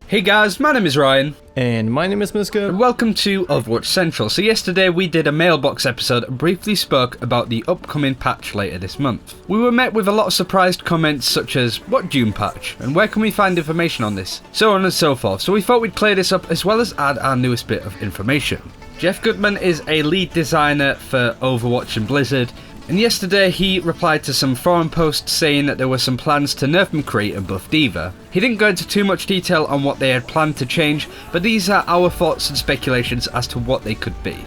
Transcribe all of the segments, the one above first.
Hey guys, my name is Ryan. And my name is Muska. And welcome to Overwatch Central. So yesterday we did a mailbox episode and briefly spoke about the upcoming patch later this month. We were met with a lot of surprised comments such as, what June patch? And where can we find information on this? So on and so forth. So we thought we'd clear this up as well as add our newest bit of information. Jeff Goodman is a lead designer for Overwatch and Blizzard. And yesterday he replied to some forum posts saying that there were some plans to nerf McCree and buff D.Va. He didn't go into too much detail on what they had planned to change, but these are our thoughts and speculations as to what they could be.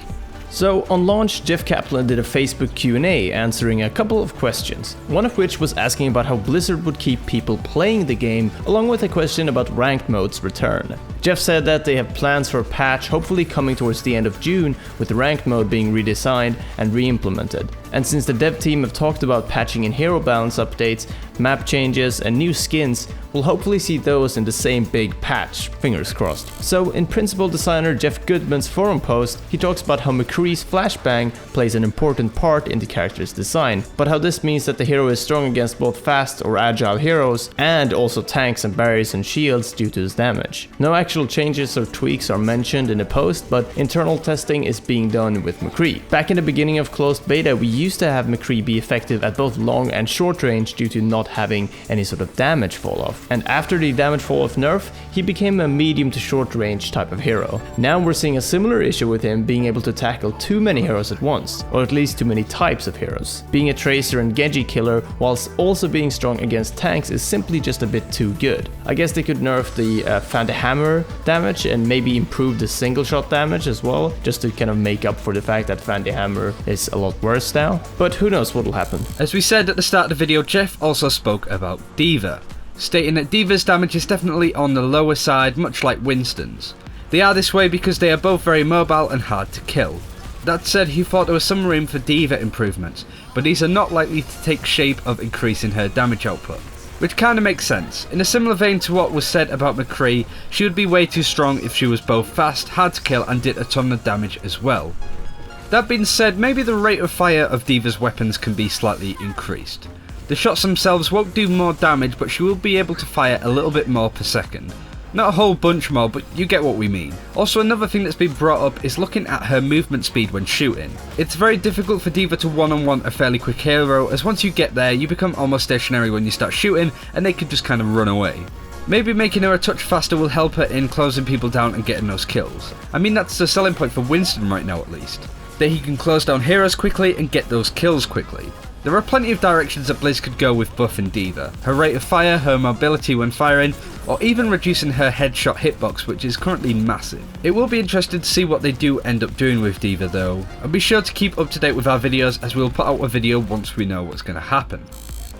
So on launch, Jeff Kaplan did a Facebook Q&A answering a couple of questions, one of which was asking about how Blizzard would keep people playing the game, along with a question about ranked mode's return. Jeff said that they have plans for a patch hopefully coming towards the end of June, with the ranked mode being redesigned and re-implemented. And since the dev team have talked about patching in hero balance updates, map changes and new skins, we'll hopefully see those in the same big patch, fingers crossed. So in principal designer Jeff Goodman's forum post, he talks about how McCree's flashbang plays an important part in the character's design, but how this means that the hero is strong against both fast or agile heroes, and also tanks and barriers and shields due to his damage. No actual changes or tweaks are mentioned in the post, but internal testing is being done with McCree. Back in the beginning of closed beta, we used to have McCree be effective at both long and short range due to not having any sort of damage fall off. And after the damage fall off nerf, he became a medium to short range type of hero. Now we're seeing a similar issue with him being able to tackle too many heroes at once, or at least too many types of heroes. Being a tracer and Genji killer whilst also being strong against tanks is simply just a bit too good. I guess they could nerf the Fandy Hammer damage and maybe improve the single shot damage as well, just to kind of make up for the fact that Fandy Hammer is a lot worse now. But who knows what will happen. As we said at the start of the video, Jeff also spoke about D.Va, stating that D.Va's damage is definitely on the lower side, much like Winston's. They are this way because they are both very mobile and hard to kill. That said, he thought there was some room for D.Va improvements, but these are not likely to take shape of increasing her damage output. Which kinda makes sense. In a similar vein to what was said about McCree, she would be way too strong if she was both fast, hard to kill and did a ton of damage as well. That being said, maybe the rate of fire of D.Va's weapons can be slightly increased. The shots themselves won't do more damage, but she will be able to fire a little bit more per second. Not a whole bunch more, but you get what we mean. Also, another thing that's been brought up is looking at her movement speed when shooting. It's very difficult for D.Va to one-on-one a fairly quick hero, as once you get there, you become almost stationary when you start shooting, and they can just kind of run away. Maybe making her a touch faster will help her in closing people down and getting those kills. I mean, that's the selling point for Winston right now at least. That he can close down heroes quickly and get those kills quickly. There are plenty of directions that Blizz could go with buffing D.Va. Her rate of fire, her mobility when firing, or even reducing her headshot hitbox, which is currently massive. It will be interesting to see what they do end up doing with D.Va though, and be sure to keep up to date with our videos as we'll put out a video once we know what's going to happen.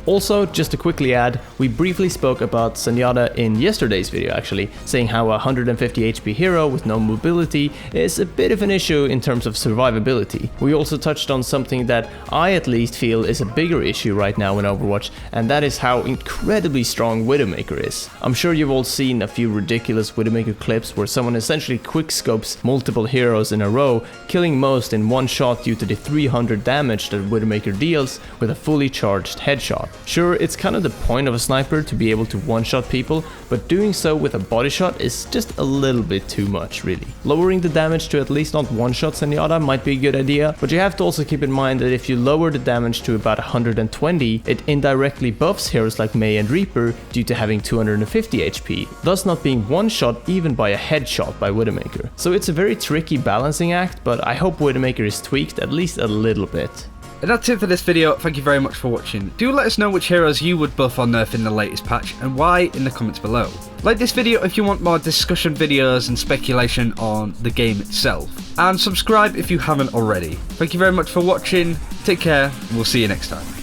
Also, just to quickly add, we briefly spoke about Zenyatta in yesterday's video actually, saying how a 150 HP hero with no mobility is a bit of an issue in terms of survivability. We also touched on something that I at least feel is a bigger issue right now in Overwatch, and that is how incredibly strong Widowmaker is. I'm sure you've all seen a few ridiculous Widowmaker clips where someone essentially quickscopes multiple heroes in a row, killing most in one shot due to the 300 damage that Widowmaker deals with a fully charged headshot. Sure, it's kind of the point of a sniper to be able to one-shot people, but doing so with a body shot is just a little bit too much, really. Lowering the damage to at least not one-shot Zenyatta might be a good idea, but you have to also keep in mind that if you lower the damage to about 120, it indirectly buffs heroes like Mei and Reaper due to having 250 HP, thus not being one-shot even by a headshot by Widowmaker. So it's a very tricky balancing act, but I hope Widowmaker is tweaked at least a little bit. And that's it for this video. Thank you very much for watching. Do let us know which heroes you would buff or nerf in the latest patch and why in the comments below. Like this video if you want more discussion videos and speculation on the game itself. And subscribe if you haven't already. Thank you very much for watching. Take care and we'll see you next time.